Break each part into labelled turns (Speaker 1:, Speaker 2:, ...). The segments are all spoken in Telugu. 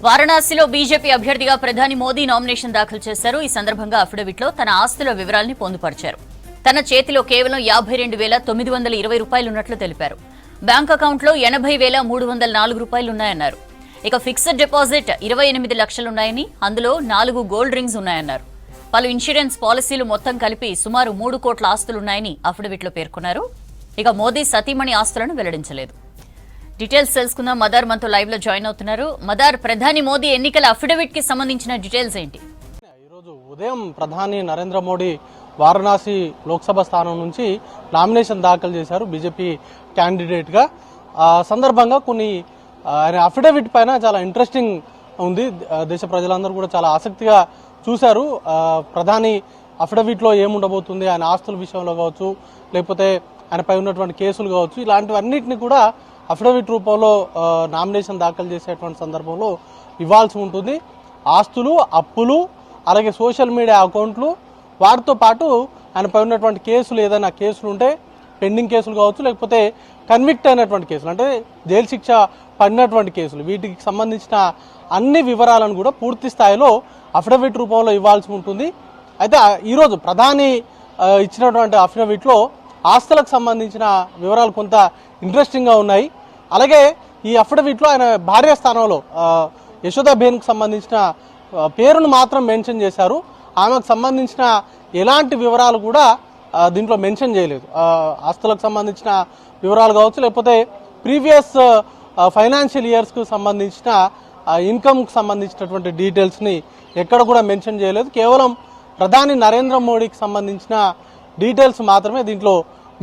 Speaker 1: వారణాసిలో బీజేపీ అభ్యర్థిగా ప్రధాని మోదీ నామినేషన్ దాఖలు చేశారు. ఈ సందర్భంగా అఫిడవిట్లో తన ఆస్తుల వివరాల్ని పొందుపరిచారు. తన చేతిలో కేవలం 52,920 రూపాయలున్నట్లు తెలిపారు. బ్యాంక్ అకౌంట్లో 80,304 రూపాయలున్నాయన్నారు. ఇక ఫిక్స్డ్ డిపాజిట్ 28 లక్షలున్నాయని, అందులో 4 గోల్డ్ రింగ్స్ ఉన్నాయన్నారు. పలు ఇన్సూరెన్స్ పాలసీలు మొత్తం కలిపి సుమారు 3 కోట్ల ఆస్తులున్నాయని అఫిడవిట్లో పేర్కొన్నారు. ఇక మోదీ సతీమణి ఆస్తులను వెల్లడించలేదు. డీటెయిల్స్ తెలుసుకుందాం. మదార్ మనతో లైవ్ లో జాయిన్ అవుతున్నారు. మదార్, ప్రధాని మోదీ ఎన్నికల అఫిడవిట్ కి సంబంధించిన డీటెయిల్స్ ఏంటి?
Speaker 2: ఈరోజు ఉదయం ప్రధాని నరేంద్ర మోడీ వారణాసి లోక్సభ స్థానం నుంచి నామినేషన్ దాఖలు చేశారు బీజేపీ క్యాండిడేట్ గా. సందర్భంగా కొన్ని ఆయన అఫిడవిట్ పైన చాలా ఇంట్రెస్టింగ్ ఉంది. దేశ ప్రజలందరూ కూడా చాలా ఆసక్తిగా చూశారు. ప్రధాని అఫిడవిట్ లో ఏముండబోతుంది, ఆయన ఆస్తుల విషయంలో కావచ్చు, లేకపోతే ఆయనపై ఉన్నటువంటి కేసులు కావచ్చు, ఇలాంటివన్నిటిని కూడా అఫిడవిట్ రూపంలో నామినేషన్ దాఖలు చేసేటువంటి సందర్భంలో ఇవ్వాల్సి ఉంటుంది. ఆస్తులు, అప్పులు, అలాగే సోషల్ మీడియా అకౌంట్లు, వాటితో పాటు ఆయనపై ఉన్నటువంటి కేసులు, ఏదైనా కేసులు ఉంటే పెండింగ్ కేసులు కావచ్చు, లేకపోతే కన్విక్ట్ అయినటువంటి కేసులు అంటే జైలు శిక్ష పడినటువంటి కేసులు, వీటికి సంబంధించిన అన్ని వివరాలను కూడా పూర్తి స్థాయిలో అఫిడవిట్ రూపంలో ఇవ్వాల్సి ఉంటుంది. అయితే ఈరోజు ప్రధాని ఇచ్చినటువంటి అఫిడవిట్లో ఆస్తులకు సంబంధించిన వివరాలు కొంత ఇంట్రెస్టింగ్గా ఉన్నాయి. అలాగే ఈ అఫిడవిట్లో ఆయన భార్య స్థానంలో యశోదాబేన్కు సంబంధించిన పేరును మాత్రం మెన్షన్ చేశారు. ఆమెకు సంబంధించిన ఎలాంటి వివరాలు కూడా దీంట్లో మెన్షన్ చేయలేదు. ఆస్తులకు సంబంధించిన వివరాలు కావచ్చు, లేకపోతే ప్రీవియస్ ఫైనాన్షియల్ ఇయర్స్కు సంబంధించిన ఇన్కమ్కి సంబంధించినటువంటి డీటెయిల్స్ని ఎక్కడ కూడా మెన్షన్ చేయలేదు. కేవలం ప్రధాని నరేంద్ర మోడీకి సంబంధించిన డీటెయిల్స్ మాత్రమే దీంట్లో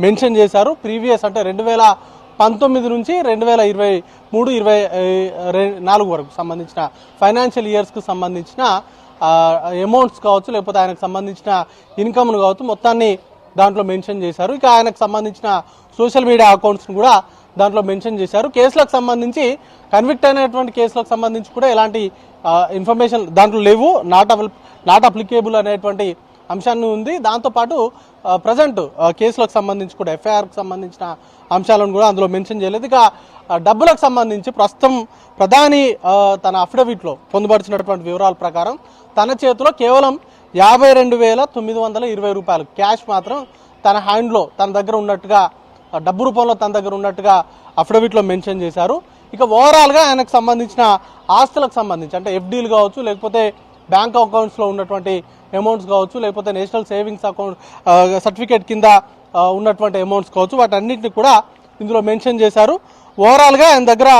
Speaker 2: మెన్షన్ చేశారు. ప్రీవియస్ అంటే 2019 నుంచి 2023-24 వరకు సంబంధించిన ఫైనాన్షియల్ ఇయర్స్కు సంబంధించిన అమౌంట్స్ కావచ్చు, లేకపోతే ఆయనకు సంబంధించిన ఇన్కమ్ను కావచ్చు, మొత్తాన్ని దాంట్లో మెన్షన్ చేశారు. ఇక ఆయనకు సంబంధించిన సోషల్ మీడియా అకౌంట్స్ను కూడా దాంట్లో మెన్షన్ చేశారు. కేసులకు సంబంధించి, కన్విక్ట్ అయినటువంటి కేసులకు సంబంధించి కూడా ఎలాంటి ఇన్ఫర్మేషన్ దాంట్లో లేవు. నాట్ అప్లికేబుల్ అనేటువంటి అంశాన్ని ఉంది. దాంతోపాటు ప్రజెంట్ కేసులకు సంబంధించి కూడా ఎఫ్ఐఆర్కి సంబంధించిన అంశాలను కూడా అందులో మెన్షన్ చేయలేదు. ఇక డబ్బులకు సంబంధించి ప్రస్తుతం ప్రధాని తన అఫిడవిట్లో పొందుపరిచినటువంటి వివరాల ప్రకారం తన చేతిలో కేవలం 52,920 రూపాయలు క్యాష్ మాత్రం తన హ్యాండ్లో, తన దగ్గర ఉన్నట్టుగా, డబ్బు రూపంలో తన దగ్గర ఉన్నట్టుగా అఫిడవిట్లో మెన్షన్ చేశారు. ఇక ఓవరాల్గా ఆయనకు సంబంధించిన ఆస్తులకు సంబంధించి అంటే ఎఫ్డీలు కావచ్చు, లేకపోతే బ్యాంక్ అకౌంట్స్లో ఉన్నటువంటి అమౌంట్స్ కావచ్చు, లేకపోతే నేషనల్ సేవింగ్స్ అకౌంట్ సర్టిఫికేట్ కింద ఉన్నటువంటి అమౌంట్స్ కావచ్చు, వాటన్నిటిని కూడా ఇందులో మెన్షన్ చేశారు. ఓవరాల్గా ఆయన దగ్గర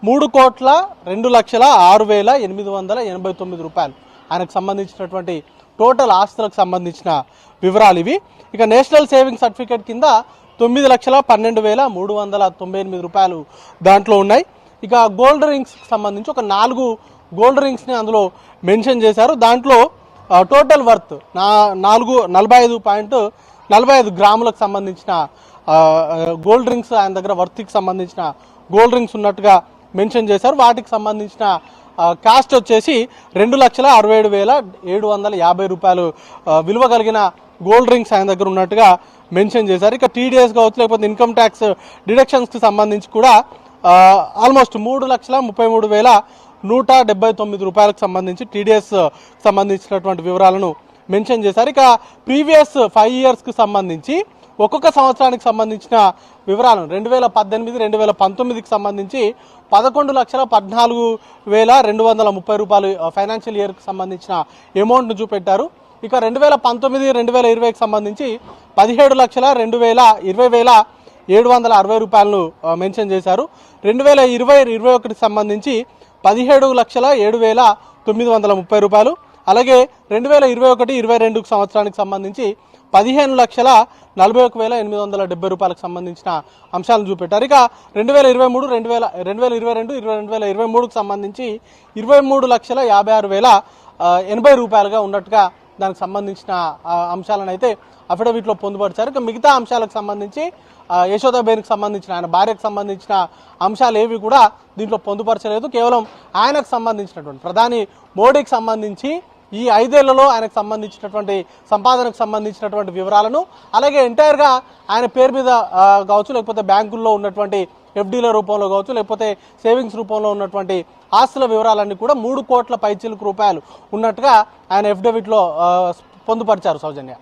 Speaker 2: 3,02,06,889 రూపాయలు ఆయనకు సంబంధించినటువంటి టోటల్ ఆస్తులకు సంబంధించిన వివరాలు ఇవి. ఇక నేషనల్ సేవింగ్ సర్టిఫికేట్ కింద 9,12,398 రూపాయలు దాంట్లో ఉన్నాయి. ఇక గోల్డ్ రింగ్స్కి సంబంధించి ఒక 4 గోల్డ్ రింగ్స్ని అందులో మెన్షన్ చేశారు. దాంట్లో టోటల్ వర్త్ 45.45 గ్రాములకు సంబంధించిన గోల్డ్ రింగ్స్ ఆయన దగ్గర వర్త్కి సంబంధించిన గోల్డ్ రింగ్స్ ఉన్నట్టుగా మెన్షన్ చేశారు. వాటికి సంబంధించిన కాస్ట్ వచ్చేసి 2,67,750 రూపాయలు విలువ కలిగిన గోల్డ్ రింగ్స్ ఆయన దగ్గర ఉన్నట్టుగా మెన్షన్ చేశారు. ఇక టీడీఎస్ కావచ్చు, లేకపోతే ఇన్కమ్ ట్యాక్స్ డిడక్షన్స్కి సంబంధించి కూడా ఆల్మోస్ట్ 3,33,179 రూపాయలకు సంబంధించి టీడీఎస్ సంబంధించినటువంటి వివరాలను మెన్షన్ చేశారు. ఇక ప్రీవియస్ 5 ఇయర్స్కి సంబంధించి ఒక్కొక్క సంవత్సరానికి సంబంధించిన వివరాలను 2018-2019కి సంబంధించి 11,14,230 రూపాయలు ఫైనాన్షియల్ ఇయర్కి సంబంధించిన అమౌంట్ను చూపెట్టారు. ఇక 2019-2020కి సంబంధించి 17,20,760 రూపాయలను మెన్షన్ చేశారు. 2020-21కి సంబంధించి 17,07,930 రూపాయలు, అలాగే 2021-22 సంవత్సరానికి సంబంధించి 15,41,870 రూపాయలకు సంబంధించిన అంశాలను చూపెట్టారు. ఇక 2022-2023కి సంబంధించి 23,56,080 రూపాయలుగా ఉన్నట్టుగా దానికి సంబంధించిన అంశాలను అయితే అఫిడవిట్లో పొందుపరిచారు. ఇక మిగతా అంశాలకు సంబంధించి యశోదాబేన్కి సంబంధించిన, ఆయన భార్యకు సంబంధించిన అంశాలు ఏవి కూడా దీంట్లో పొందుపరచలేదు. కేవలం ఆయనకు సంబంధించినటువంటి ప్రధాని మోడీకి సంబంధించి ఈ 5 ఏళ్లలో ఆయనకు సంబంధించినటువంటి సంపాదనకు సంబంధించినటువంటి వివరాలను, అలాగే ఎంటైర్గా ఆయన పేరు మీద కావచ్చు, లేకపోతే బ్యాంకుల్లో ఉన్నటువంటి ఎఫ్డీల రూపంలో కావచ్చు, లేకపోతే సేవింగ్స్ రూపంలో ఉన్నటువంటి ఆస్తుల వివరాలన్నీ కూడా 3 కోట్ల పైచిలకు రూపాయలు ఉన్నట్టుగా ఆయన ఎఫిడవిట్లో పొందుపరిచారు. సౌజన్య.